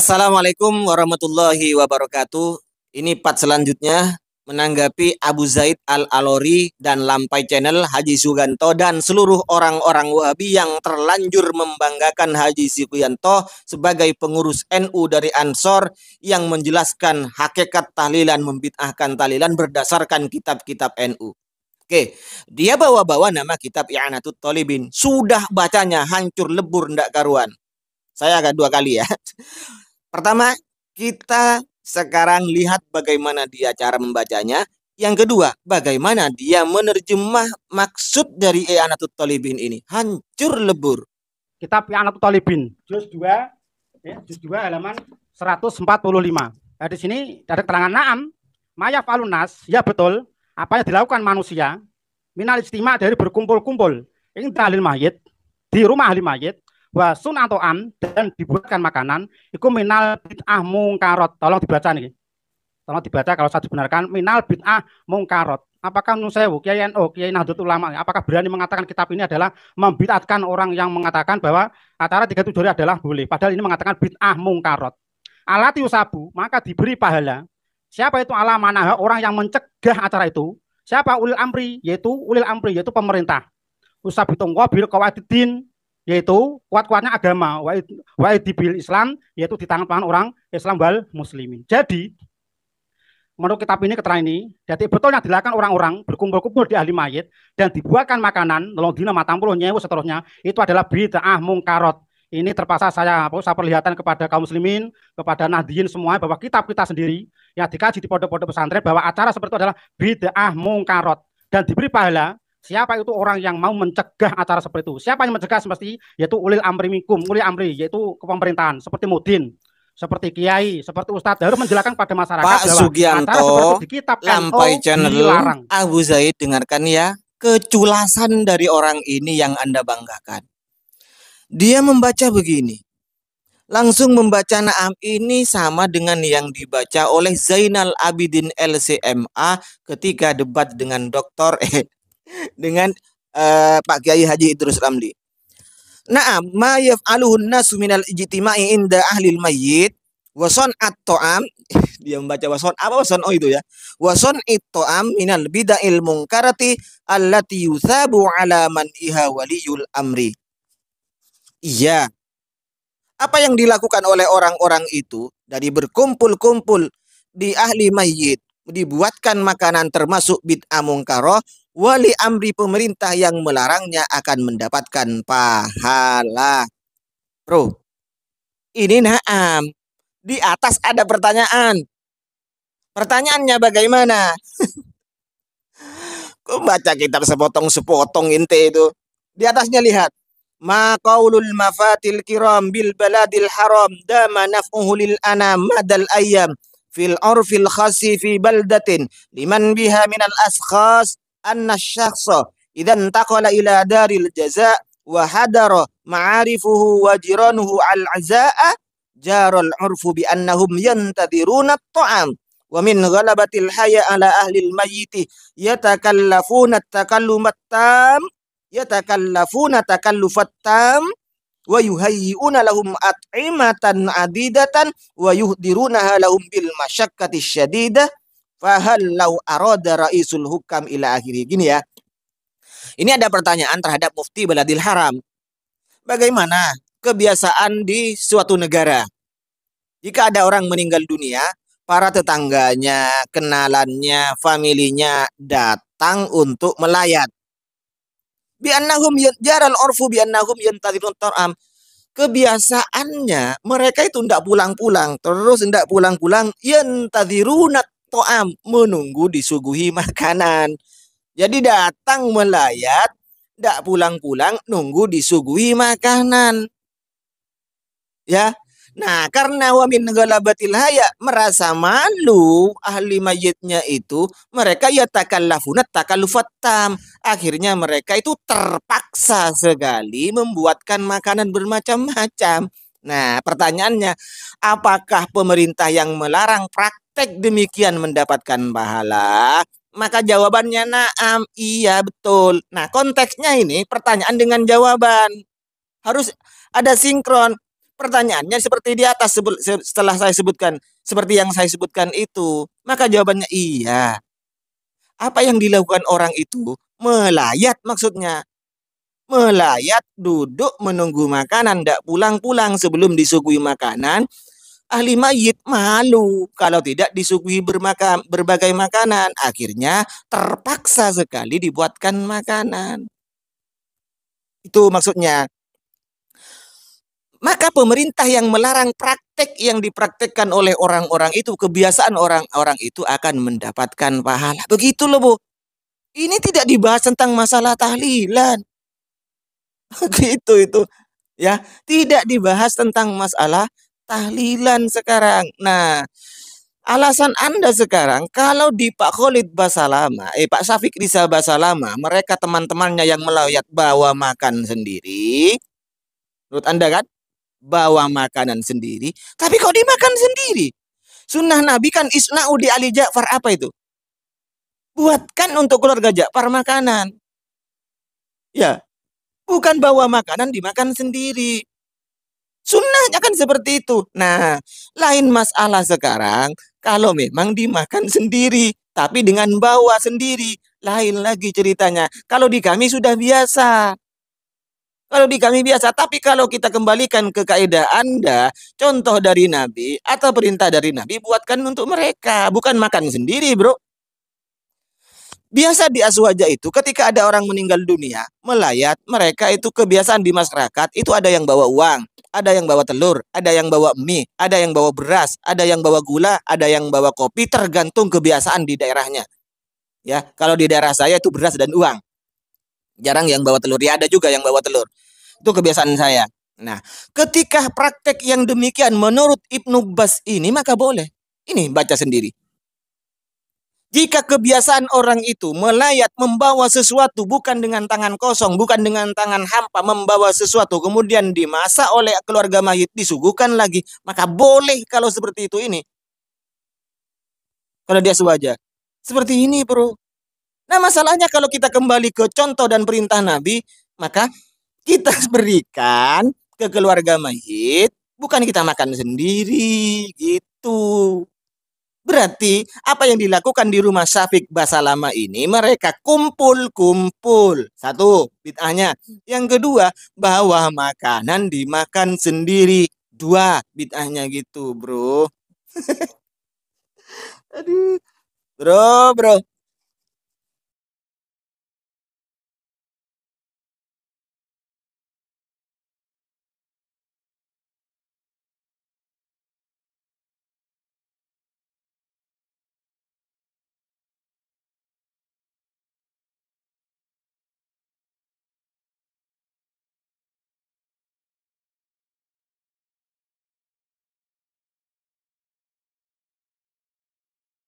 Assalamualaikum warahmatullahi wabarakatuh. Ini part selanjutnya menanggapi Abu Zaid Al-Alori dan Lampai Channel Haji Suganto dan seluruh orang-orang Wahabi yang terlanjur membanggakan Haji Suganto sebagai pengurus NU dari Ansor yang menjelaskan hakikat tahlilan membid'ahkan tahlilan berdasarkan kitab-kitab NU. Oke, dia bawa-bawa nama kitab I'anatut Thalibin. Sudah bacanya hancur lebur ndak karuan. Saya agak dua kali ya. Pertama, kita sekarang lihat bagaimana dia cara membacanya. Yang kedua, bagaimana dia menerjemah maksud dari I'anatut Thalibin ini. Hancur lebur. Kitab I'anatut Thalibin, juz 2, halaman 145. Nah, di sini ada keterangan na'am, maya falunas, ya betul, apa yang dilakukan manusia, minal istima dari berkumpul-kumpul, ini tahlil mayit, di rumah ahli mayit, wa sunato'am dan dibuatkan makanan iku minal bid'ah mungkarot. Tolong dibaca nih. Tolong dibaca kalau saya dibenarkan minal bid'ah mungkarot. Apakah menurut saya Kiai NU, Kiai Nahdlatul Ulama, apakah berani mengatakan kitab ini adalah membid'atkan orang yang mengatakan bahwa acara 37 hari adalah boleh, padahal ini mengatakan bid'ah mungkarot. Alati usabu, maka diberi pahala. Siapa itu ala manah, orang yang mencegah acara itu? Siapa? Ulil amri, yaitu pemerintah. Usabu tunggu bil qawaidin, yaitu kuat-kuatnya agama, waidibil Islam, yaitu di tangan orang Islam wal muslimin. Jadi menurut kitab ini, keterangan ini, jadi betulnya dilakukan orang-orang berkumpul-kumpul di ahli mayit dan dibuatkan makanan tolong dina matang puluh nyewu seterusnya, itu adalah bid'ah mungkarot. Ini terpaksa saya perlihatkan kepada kaum muslimin, kepada Nahdliyin semua, bahwa kitab kita sendiri yang dikaji di pondok-pondok pesantren bahwa acara seperti itu adalah bid'ah mungkarot dan diberi pahala. Siapa itu orang yang mau mencegah acara seperti itu? Siapa yang mencegah semesti? Yaitu ulil amri minkum, ulil amri, yaitu kepemerintahan, seperti mudin, seperti kiai, seperti ustadz, harus menjelaskan pada masyarakat Pak Sugianto, Lampai Channel, dilarang. Abu Zaid, dengarkan ya, keculasan dari orang ini yang Anda banggakan. Dia membaca begini, langsung membaca na'am ini sama dengan yang dibaca oleh Zainal Abidin LCMA ketika debat dengan dengan Pak Kiai Haji Idrus Ramli. Na'am, ma yaf'aluhun nasu minal ijtima'i inda ahlil mayyit wa son'at to'am. Dia membaca wason apa wason itu ya. Wason itto'am minal bida'il mungkarati allati yuthabu ala man iha waliyul amri. Iya. Apa yang dilakukan oleh orang-orang itu dari berkumpul-kumpul di ahli mayyit, dibuatkan makanan termasuk bid'ah mungkaroh, wali amri pemerintah yang melarangnya akan mendapatkan pahala. Bro, ini na'am. Di atas ada pertanyaan. Pertanyaannya bagaimana? Kok baca kitab sepotong-sepotong ente itu? Di atasnya lihat. Ma qaulul mafatil kiram bil baladil haram dama naf'uhu lil anam madal ayyam fil urfil khasi fi baldatin liman biha minal askhas anna syakhsa idan taqala ila daril jaza wa hadara ma'arifuhu wa jiranuhu al-azaa jaral urfu bi annahum yantadhiruna at-ta'am wa min ghalabatil haya ala ahli al-mayyit yatakallafuna at-takallumat tam takallufat tam wa yuhayyi'una lahum at'imatan adidatan wa yuhdirunaha lahum bil masyaqqati syadidah fahal law arada raisul hukam ila akhiri. Gini ya. Ini ada pertanyaan terhadap mufti Baladil Haram. Bagaimana kebiasaan di suatu negara? Jika ada orang meninggal dunia, para tetangganya, kenalannya, familinya datang untuk melayat. Bi'annahum jaral urfu bi'annahum yantadhirun tar'am. Kebiasaannya mereka itu tidak pulang-pulang, terus tidak pulang-pulang yantadhiruna ta'am, menunggu disuguhi makanan. Jadi datang melayat, tidak pulang-pulang, nunggu disuguhi makanan. Ya. Nah, karena wa min ghalabatil haya, merasa malu ahli mayitnya itu, mereka ya takallafuna takallufat tam. Akhirnya mereka itu terpaksa sekali membuatkan makanan bermacam-macam. Nah, pertanyaannya, apakah pemerintah yang melarang praktek demikian mendapatkan pahala? Maka jawabannya na'am, iya betul. Nah, konteksnya ini pertanyaan dengan jawaban. Harus ada sinkron. pertanyaannya seperti di atas setelah saya sebutkan, seperti yang saya sebutkan itu. Maka jawabannya iya. Apa yang dilakukan orang itu? Melayat maksudnya. Melayat, duduk, menunggu makanan, tidak pulang-pulang sebelum disuguhi makanan. Ahli mayit malu kalau tidak disuguhi berbagai makanan. Akhirnya terpaksa sekali dibuatkan makanan. Itu maksudnya. Maka pemerintah yang melarang praktek yang dipraktekkan oleh orang-orang itu, kebiasaan orang-orang itu akan mendapatkan pahala. Begitu loh, Bu. Ini tidak dibahas tentang masalah tahlilan. Begitu itu. Ya, tidak dibahas tentang masalah tahlilan sekarang. Nah, alasan Anda sekarang kalau di Pak Khalid Basalamah, Pak Syafiq Rizal Basalamah, mereka teman-temannya yang melayat bawa makan sendiri. Menurut Anda kan? Bawa makanan sendiri. Tapi kok dimakan sendiri? Sunnah Nabi kan isna'u di Ali Ja'far apa itu? Buatkan untuk keluarga Ja'far makanan. Ya, bukan bawa makanan dimakan sendiri. Sunnahnya kan seperti itu. Nah, lain masalah sekarang kalau memang dimakan sendiri, tapi dengan bawa sendiri. Lain lagi ceritanya. Kalau di kami sudah biasa. Kalau di kami biasa, tapi kalau kita kembalikan ke kaidah Anda, contoh dari Nabi atau perintah dari Nabi, buatkan untuk mereka, bukan makan sendiri, bro. Biasa di Aswaja itu, ketika ada orang meninggal dunia, melayat, mereka itu kebiasaan di masyarakat, itu ada yang bawa uang, ada yang bawa telur, ada yang bawa mie, ada yang bawa beras, ada yang bawa gula, ada yang bawa kopi, tergantung kebiasaan di daerahnya. Ya, kalau di daerah saya itu beras dan uang. Jarang yang bawa telur, ya ada juga yang bawa telur. Itu kebiasaan saya. Nah, ketika praktek yang demikian menurut Ibnu Bas ini, maka boleh. Ini baca sendiri. Jika kebiasaan orang itu melayat membawa sesuatu bukan dengan tangan kosong, bukan dengan tangan hampa, membawa sesuatu kemudian dimasak oleh keluarga mayit, disuguhkan lagi, maka boleh kalau seperti itu ini. Kalau dia sewaja. Seperti ini, bro. Nah, masalahnya kalau kita kembali ke contoh dan perintah Nabi, maka kita berikan ke keluarga mayit, bukan kita makan sendiri, gitu. Berarti apa yang dilakukan di rumah Syafiq Basalamah ini, mereka kumpul-kumpul. Satu, bid'ahnya. Yang kedua, bawa makanan dimakan sendiri. Dua, bid'ahnya gitu, bro. Aduh, bro.